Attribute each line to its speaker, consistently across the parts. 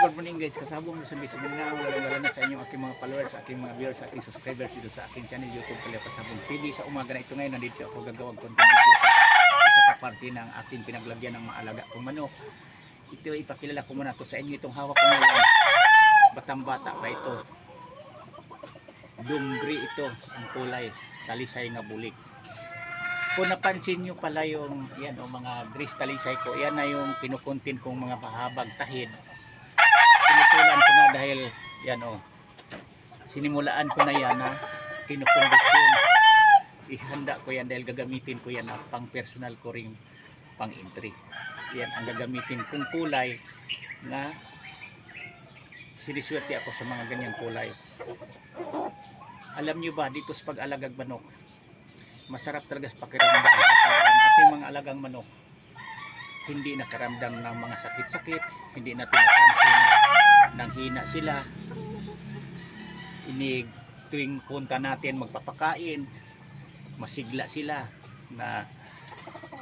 Speaker 1: Good morning guys, kasabong sa Bismingaw, lalo na sa inyong aking mga followers, sa aking mga viewers, sa aking subscribers dito sa aking channel YouTube Kalya Pasabong TV. Sa umaga na ito ngayon, nandito ako gagawang content video sa isa ka parte ng aking pinaglagyan ng maalaga kong manok. Ito ipakilala ko muna to sa inyo, itong hawak ko ngayon. Batang bata pa ito. Dumgri ito ang kulay, talisay nga bulik. Kung napansin nyo pala yung yan o mga gris talisay ko, yan na yung kinukuntin kong mga pahabag tahid. Sinutulan ko na dahil yan o, sinimulaan ko na yan na kinukondisyon. Ihanda ko yan dahil gagamitin ko yan na pang personal ko ring pang entry. Yan ang gagamitin kong kulay na siniswerte ako sa mga ganyang kulay. Alam nyo ba dito sa pag-alagag manok, masarap talaga sa pakiramdam kapag ang ating mga alagang manok hindi nakaramdam ng mga sakit-sakit, hindi natin napansin na nanghina sila. Inig tuwing punta natin magpapakain, masigla sila na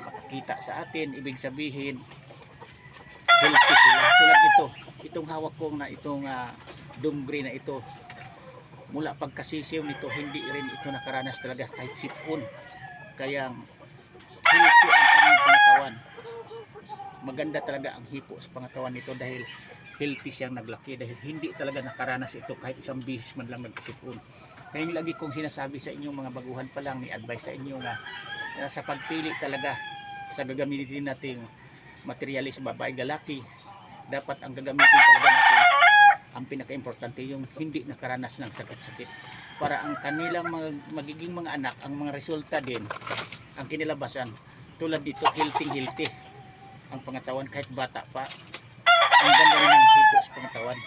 Speaker 1: makakita sa atin, ibig sabihin healthy sila. Tulad ito, itong hawak kong na itong dumgri na ito, mula pagkasisiw nito hindi rin ito nakaranas talaga kahit sipon, kaya healthy ang kanyang pangatawan. Maganda talaga ang hipo sa pangatawan nito dahil healthy siyang naglaki, dahil hindi talaga nakaranas ito kahit isang bihis man lang nagkasipon. Kaya yung lagi kong sinasabi sa inyo mga baguhan pa lang, ni-advise sa inyo na sa pagpili talaga sa gagamitin nating materialis babae galaki, dapat ang gagamitin talaga natin, ang pinaka-importante yung hindi nakaranas ng sakit-sakit, para ang kanilang magiging mga anak, ang mga resulta din, ang kinilabasan, tulad dito healthy ang pangatawan kahit bata pa. Ang ganda rin ng hito sa pangatawan.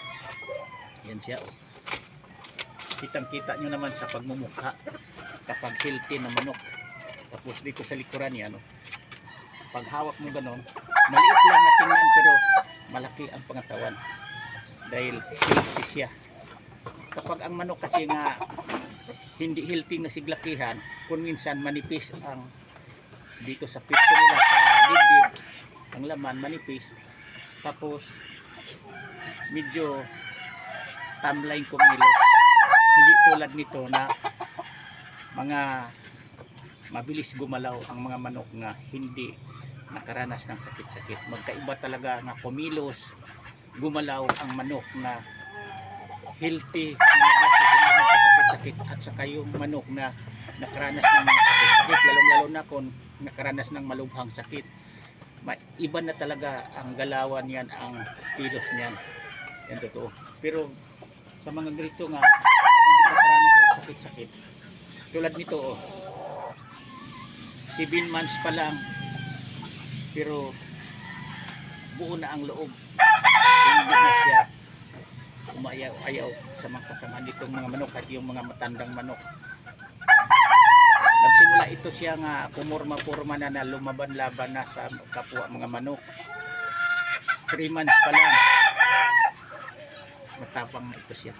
Speaker 1: Yan siya oh. Kitang kita nyo naman sa pagmumukha kapag healthy na manok. Tapos dito sa likuran yan oh. Pag hawak mo ganon, maliit lang na tingnan pero malaki ang pangatawan dahil healthy siya. Kapag ang manok kasi nga hindi healthy na siglakihan, kung minsan manipis ang dito sa pitso nila, sa dibdib, ang laman manipis, tapos medyo tamlay kumilos. Hindi tulad nito na mga mabilis gumalaw ang mga manok na hindi nakaranas ng sakit-sakit. Magkaiba talaga nga kumilos, gumalaw ang manok na healthy, na hindi nagkasakit-sakit, at saka yung manok na nakaranas ng mga sakit-sakit, lalong-lalo na kung nakaranas ng malubhang sakit. Iba na talaga ang galawan yan, ang kilos niyan. Yan totoo. Pero sa mga grito nga hindi nakaranas ng sakit-sakit, tulad nito oh, 7 months pa lang pero buo na ang loob, hindi na siya umayaw-ayaw sa mga kasama nitong mga manok at yung mga matandang manok. Nagsimula ito siya nga pumorma-porma na lumaban-laban na sa kapwa mga manok. 3 months pa lang matapang na ito siya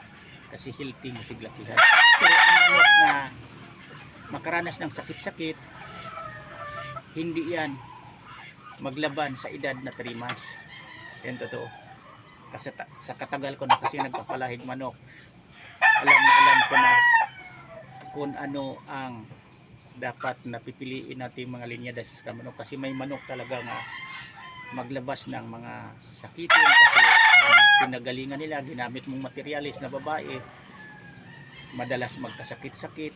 Speaker 1: kasi healthy mo siglakihan. Pero ang manok na makaranas ng sakit-sakit, hindi yan maglaban sa edad na 3 months. Yan totoo. Kasi sa katagal ko na kasi nagpapalahig manok, alam ko na kung ano ang dapat na pipiliin natin mga linyada sa manok, kasi may manok talaga nga maglabas ng mga sakitin kasi ang pinagalingan nila, ginamit mong materialis na babae, madalas magkasakit-sakit.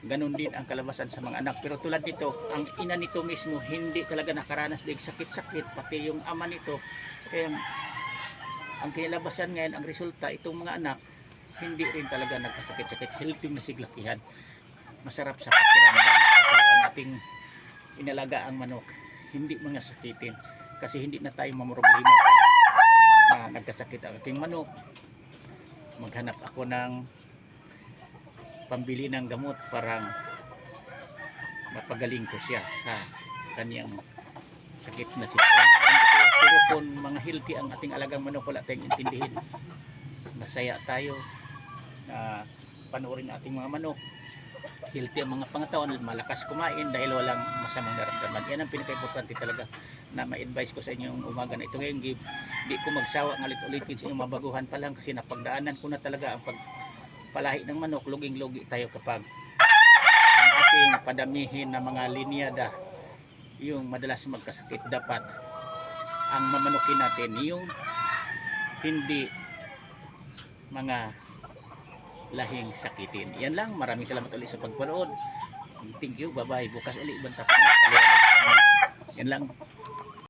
Speaker 1: Ganon din ang kalabasan sa mga anak. Pero tulad nito, ang ina nito mismo hindi talaga nakaranas ng sakit-sakit, pati yung ama nito. Kaya ang kinalabasan ngayon, ang resulta, itong mga anak hindi rin talaga nagkasakit-sakit, healthy na siglakihan. Masarap sa pakiramdam kapag ang ating inalaga ang manok hindi mga sakitin, kasi hindi na tayo mamroblema pa na nagkasakit ang ating manok. Maghanap ako ng pambili ng gamot para mapagaling ko siya sa kanyang sakit na sitwasyon. Pero kung mga healthy ang ating alagang manok, wala tayong intindihin. Masaya tayo na panoorin ating mga manok healthy ang mga pangatawan, malakas kumain dahil walang masamang naramdaman. Yan ang pinaka-importante talaga na ma-advise ko sa inyong umaga na ito ngayong gabe. Di ko magsawa ng ulit-ulitin sa inyong mabaguhan pa lang kasi napagdaanan ko na talaga ang pagpalahi ng manok. Luging-lugi tayo kapag ang ating padamihin na mga linyada yung madalas magkasakit. Dapat ang mamanukin natin yung hindi mga lahing sakitin. Yan lang, maraming salamat ulit sa pagpanood. Thank you, bye bye. Bukas ulit ibang topic. Yan lang.